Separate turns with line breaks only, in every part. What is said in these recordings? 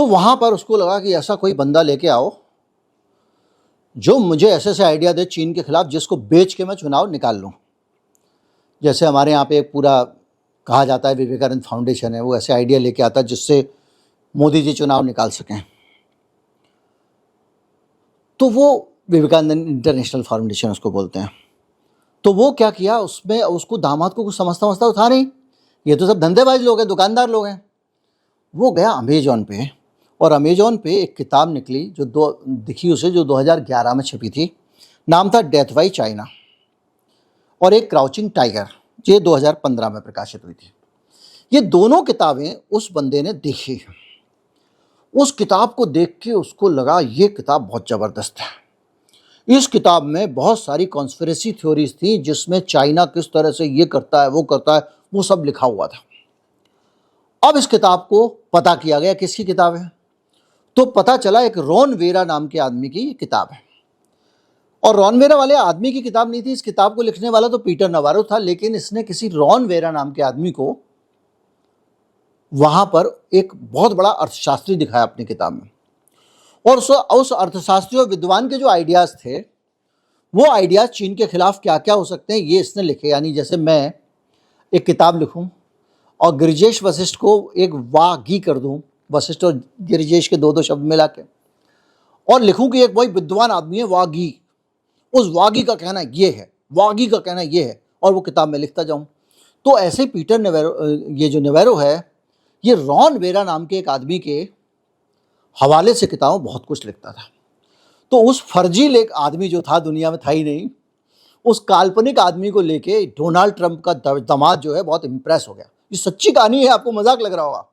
तो वहाँ पर उसको लगा कि ऐसा कोई बंदा लेके आओ जो मुझे ऐसे ऐसे आइडिया दे चीन के खिलाफ, जिसको बेच के मैं चुनाव निकाल लूँ। जैसे हमारे यहाँ पे एक पूरा कहा जाता है विवेकानंद फाउंडेशन है, वो ऐसे आइडिया लेके आता है जिससे मोदी जी चुनाव निकाल सकें। तो वो विवेकानंद इंटरनेशनल फाउंडेशन उसको बोलते हैं। तो वो क्या किया, उसमें उसको दामाद को कुछ समझता तो था नहीं, ये तो सब धंधेबाज लोग हैं, दुकानदार लोग हैं। वो गया अमेजॉन पे, और अमेजॉन पे एक किताब निकली जो दिखी उसे, जो 2011 में छपी थी। नाम था डेथ बाय चाइना, और एक क्राउचिंग टाइगर, ये 2015 में प्रकाशित हुई थी। ये दोनों किताबें उस बंदे ने देखी। उस किताब को देख के उसको लगा ये किताब बहुत ज़बरदस्त है। इस किताब में बहुत सारी कॉन्स्पिरेसी थ्योरीज थी, जिसमें चाइना किस तरह से ये करता है वो करता है, वो सब लिखा हुआ था। अब इस किताब को पता किया गया किसकी किताब है, तो पता चला एक रॉन वेरा नाम के आदमी की किताब है। और रॉन वेरा वाले आदमी की किताब नहीं थी, इस किताब को लिखने वाला तो पीटर नवारो था, लेकिन इसने किसी रॉन वेरा नाम के आदमी को वहां पर एक बहुत बड़ा अर्थशास्त्री दिखाया अपनी किताब में। और उस अर्थशास्त्री और विद्वान के जो आइडियाज थे, वो आइडियाज चीन के खिलाफ क्या क्या हो सकते हैं ये इसने लिखे। यानी जैसे मैं एक किताब लिखूं और गिरिजेश वशिष्ठ को एक वागी कर दूं, वशिष्ठ और गिरिजेश के दो शब्द मिला के, और लिखूं कि एक वही विद्वान आदमी है वागी, उस वागी का कहना ये है, वागी का कहना ये है, और वो किताब में लिखता जाऊं। तो ऐसे पीटर नेवेरो, ये जो नेवेरो है, ये रॉन वेरा नाम के एक आदमी के हवाले से किताबों बहुत कुछ लिखता था। तो उस फर्जी लेख आदमी जो था, दुनिया में था ही नहीं, उस काल्पनिक आदमी को लेके डोनाल्ड ट्रंप का दामाद जो है बहुत इंप्रेस हो गया। ये सच्ची कहानी है, आपको मजाक लग रहा होगा।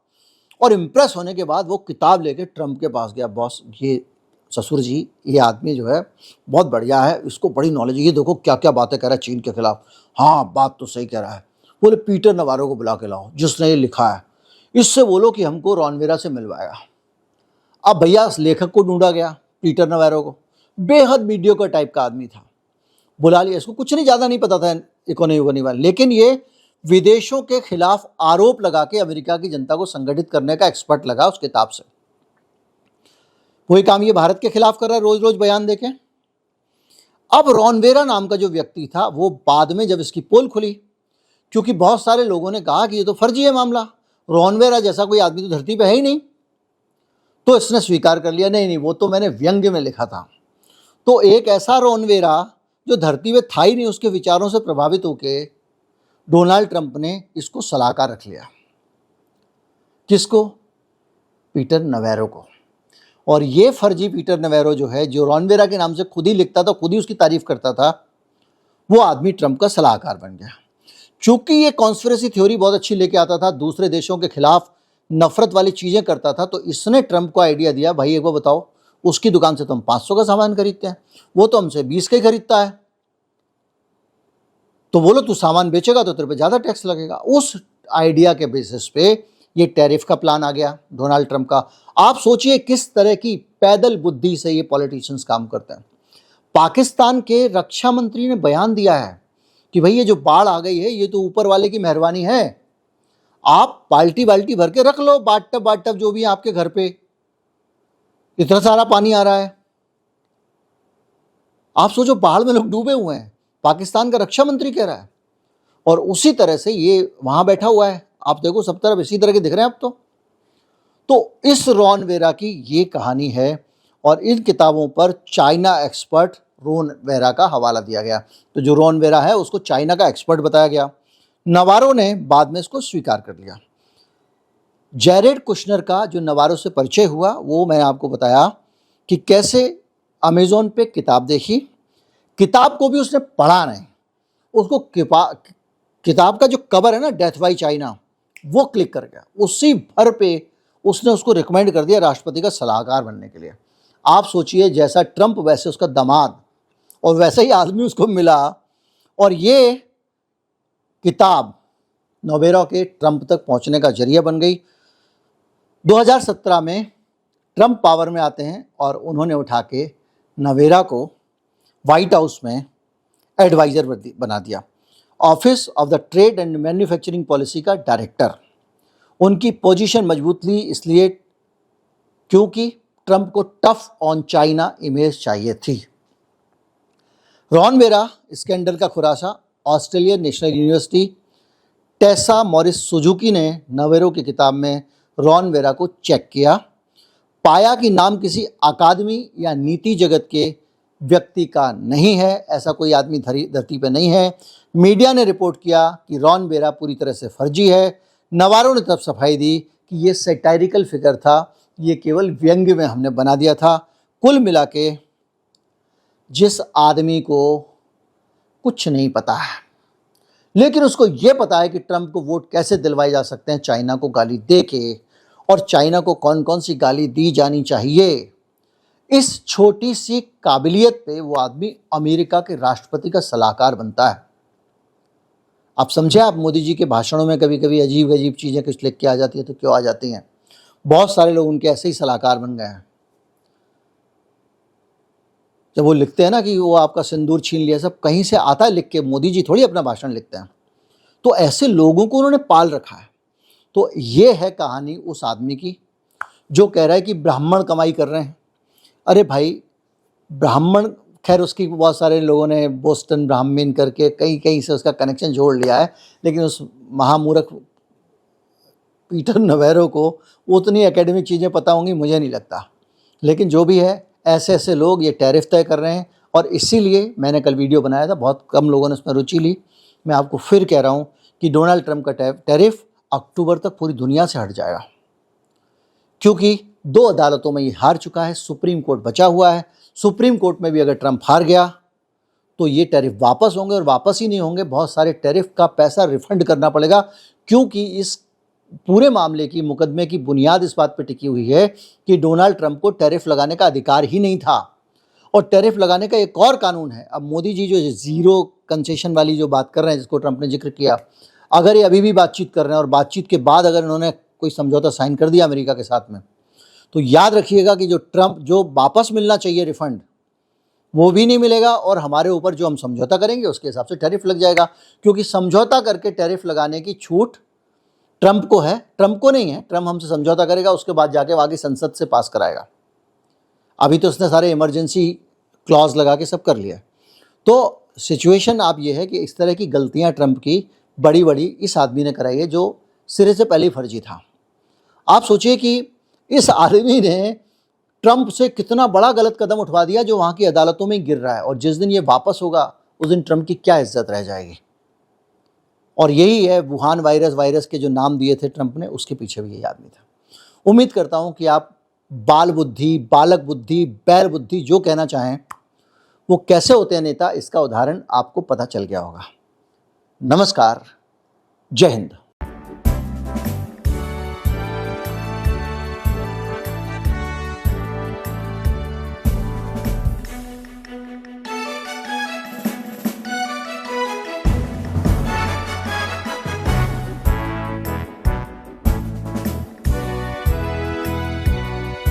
और इंप्रेस होने के बाद वो किताब लेके ट्रंप के पास गया, बॉस ये ससुर जी, ये आदमी जो है बहुत बढ़िया है, इसको बड़ी नॉलेज है, ये देखो क्या क्या बातें कह रहा है चीन के खिलाफ। हाँ बात तो सही कह रहा है। बोले पीटर नवारो को बुला के लाओ जिसने ये लिखा है, इससे बोलो कि हमको रॉन वेरा से मिलवाएगा। अब भैया इस लेखक को ढूंढा गया, पीटर नवारो को, बेहद मीडियोकर टाइप का आदमी था, बुला लिया। इसको कुछ नहीं, ज़्यादा नहीं पता था इकोनॉमी वाला, लेकिन ये विदेशों के खिलाफ आरोप लगा के अमेरिका की जनता को संगठित करने का एक्सपर्ट लगा उस किताब से। वही काम ये भारत के खिलाफ कर रहा है, रोज रोज बयान देके। अब रॉन वेरा नाम का जो व्यक्ति था, वो बाद में जब इसकी पोल खुली, क्योंकि बहुत सारे लोगों ने कहा कि ये तो फर्जी है मामला, रॉन वेरा जैसा कोई आदमी तो धरती पे है ही नहीं, तो इसने स्वीकार कर लिया, नहीं नहीं वो तो मैंने व्यंग्य में लिखा था। तो एक ऐसा रॉन वेरा जो धरती पे था ही नहीं, उसके विचारों से प्रभावित होकर डोनाल्ड ट्रंप ने इसको सलाहकार रख लिया। किसको? पीटर नवेरो को। और ये फर्जी पीटर नवेरो जो है, जो रॉन वेरा के नाम से खुद ही लिखता था, खुद ही उसकी तारीफ करता था, वो आदमी ट्रंप का सलाहकार बन गया। चूंकि ये कॉन्स्पिरेसी थ्योरी बहुत अच्छी लेके आता था, दूसरे देशों के खिलाफ नफरत वाली चीजें करता था, तो इसने ट्रंप को आइडिया दिया, भाई एक बार बताओ, उसकी दुकान से तो हम 500 का सामान खरीदते हैं, वो तो हमसे 20 का ही खरीदता है, तो बोलो तू सामान बेचेगा तो तेरे पे ज़्यादा टैक्स लगेगा। उस आइडिया के बेसिस पे ये टैरिफ का प्लान आ गया डोनाल्ड ट्रंप का। आप सोचिए किस तरह की पैदल बुद्धि से ये पॉलिटिशियंस काम करते हैं। पाकिस्तान के रक्षा मंत्री ने बयान दिया है कि भाई ये जो बाढ़ आ गई है, ये तो ऊपर वाले की मेहरबानी है, आप बाल्टी बाल्टी भर के रख लो, बाटब जो भी है आपके घर पे, इतना सारा पानी आ रहा है। आप सोचो, बाढ़ में लोग डूबे हुए हैं, पाकिस्तान का रक्षा मंत्री कह रहा है। और उसी तरह से ये वहां बैठा हुआ है, आप देखो सब तरफ इसी तरह के दिख रहे हैं आप। तो इस रॉन वेरा की ये कहानी है, और इन किताबों पर चाइना एक्सपर्ट रॉन वेरा का हवाला दिया गया। तो जो रॉन वेरा है उसको चाइना का एक्सपर्ट बताया गया। नवारो ने बाद में इसको स्वीकार कर लिया। जैरेड कुशनर का जो नवारो से परिचय हुआ, वो मैंने आपको बताया कि कैसे अमेजोन पे किताब देखी, किताब को भी उसने पढ़ा नहीं, उसको किताब का जो कवर है ना, डेथ बाय चाइना, वो क्लिक कर गया, उसी भर पे उसने उसको रिकमेंड कर दिया राष्ट्रपति का सलाहकार बनने के लिए। आप सोचिए, जैसा ट्रंप वैसे उसका दामाद, और वैसे ही आदमी उसको मिला, और ये किताब नवेरो के ट्रंप तक पहुंचने का जरिया बन गई। 2017 में ट्रंप पावर में आते हैं और उन्होंने उठा के नवेरा को व्हाइट हाउस में एडवाइज़र बना दिया, office of the trade and manufacturing policy का डायरेक्टर। उनकी पोजीशन मजबूत ली इसलिए क्योंकि ट्रंप को टफ ऑन चाइना इमेज चाहिए थी। रॉन वेरा स्कैंडल का खुलासा Australian national university Tesa Morris Suzuki ने नवेरो की किताब में रॉन वेरा को चेक किया, पाया कि नाम किसी अकादमी या नीति जगत के व्यक्ति का नहीं है, ऐसा कोई आदमी धरती पे नहीं है। मीडिया ने रिपोर्ट किया कि रॉन वेरा पूरी तरह से फर्जी है। नवारो ने तब सफाई दी कि ये सैटारिकल फिगर था, ये केवल व्यंग्य में हमने बना दिया था। कुल मिला के जिस आदमी को कुछ नहीं पता है, लेकिन उसको ये पता है कि ट्रंप को वोट कैसे दिलवाए जा सकते हैं चाइना को गाली दे के, और चाइना को कौन कौन सी गाली दी जानी चाहिए, इस छोटी सी काबिलियत पे वो आदमी अमेरिका के राष्ट्रपति का सलाहकार बनता है। आप समझे, आप मोदी जी के भाषणों में कभी कभी अजीब अजीब चीज़ें कुछ लिख के आ जाती है तो क्यों आ जाती हैं। बहुत सारे लोग उनके ऐसे ही सलाहकार बन गए हैं। जब वो लिखते हैं ना कि वो आपका सिंदूर छीन लिया, सब कहीं से आता है लिख के, मोदी जी थोड़ी अपना भाषण लिखते हैं। तो ऐसे लोगों को उन्होंने पाल रखा है। तो ये है कहानी उस आदमी की जो कह रहा है कि ब्राह्मण कमाई कर रहे हैं। अरे भाई, ब्राह्मण, खैर उसकी बहुत सारे लोगों ने बोस्टन ब्राह्मण करके कहीं कहीं से उसका कनेक्शन जोड़ लिया है, लेकिन उस महामूर्ख पीटर नवेरो को उतनी एकेडमिक चीज़ें पता होंगी मुझे नहीं लगता। लेकिन जो भी है, ऐसे ऐसे लोग ये टैरिफ तय कर रहे हैं, और इसीलिए मैंने कल वीडियो बनाया था, बहुत कम लोगों ने उसमें रुचि ली। मैं आपको फिर कह रहा हूँ कि डोनाल्ड ट्रंप का टैरिफ अक्टूबर तक पूरी दुनिया से हट जाएगा, क्योंकि 2 अदालतों में ये हार चुका है, सुप्रीम कोर्ट बचा हुआ है। सुप्रीम कोर्ट में भी अगर ट्रंप हार गया तो ये टैरिफ वापस होंगे, और वापस ही नहीं होंगे, बहुत सारे टैरिफ का पैसा रिफंड करना पड़ेगा, क्योंकि इस पूरे मामले की, मुकदमे की बुनियाद इस बात पर टिकी हुई है कि डोनाल्ड ट्रंप को टैरिफ लगाने का अधिकार ही नहीं था। और टैरिफ लगाने का एक और कानून है। अब मोदी जी जो जीरो कंसेशन वाली जो बात कर रहे हैं, जिसको ट्रंप ने जिक्र किया, अगर ये अभी भी बातचीत कर रहे हैं और बातचीत के बाद अगर इन्होंने कोई समझौता साइन कर दिया अमेरिका के साथ में, तो याद रखिएगा कि जो ट्रंप, जो वापस मिलना चाहिए रिफंड, वो भी नहीं मिलेगा, और हमारे ऊपर जो हम समझौता करेंगे उसके हिसाब से टैरिफ लग जाएगा। क्योंकि समझौता करके टैरिफ लगाने की छूट ट्रंप को है, ट्रंप को नहीं है। ट्रंप हमसे समझौता करेगा, उसके बाद जाके आगे संसद से पास कराएगा। अभी तो उसने सारे इमरजेंसी क्लॉज लगा के सब कर लिया। तो सिचुएशन आप ये है कि इस तरह की गलतियां ट्रंप की बड़ी बड़ी इस आदमी ने कराई है, जो सिरे से पहले ही फर्जी था। आप सोचिए कि इस आदमी ने ट्रंप से कितना बड़ा गलत कदम उठवा दिया, जो वहाँ की अदालतों में गिर रहा है, और जिस दिन ये वापस होगा उस दिन ट्रंप की क्या इज्जत रह जाएगी। और यही है वुहान वायरस के जो नाम दिए थे ट्रंप ने, उसके पीछे भी यही आदमी था। उम्मीद करता हूँ कि आप बाल बुद्धि, बालक बुद्धि, बैल बुद्धि जो कहना चाहें, वो कैसे होते हैं नेता, इसका उदाहरण आपको पता चल गया होगा। नमस्कार, जय हिंद।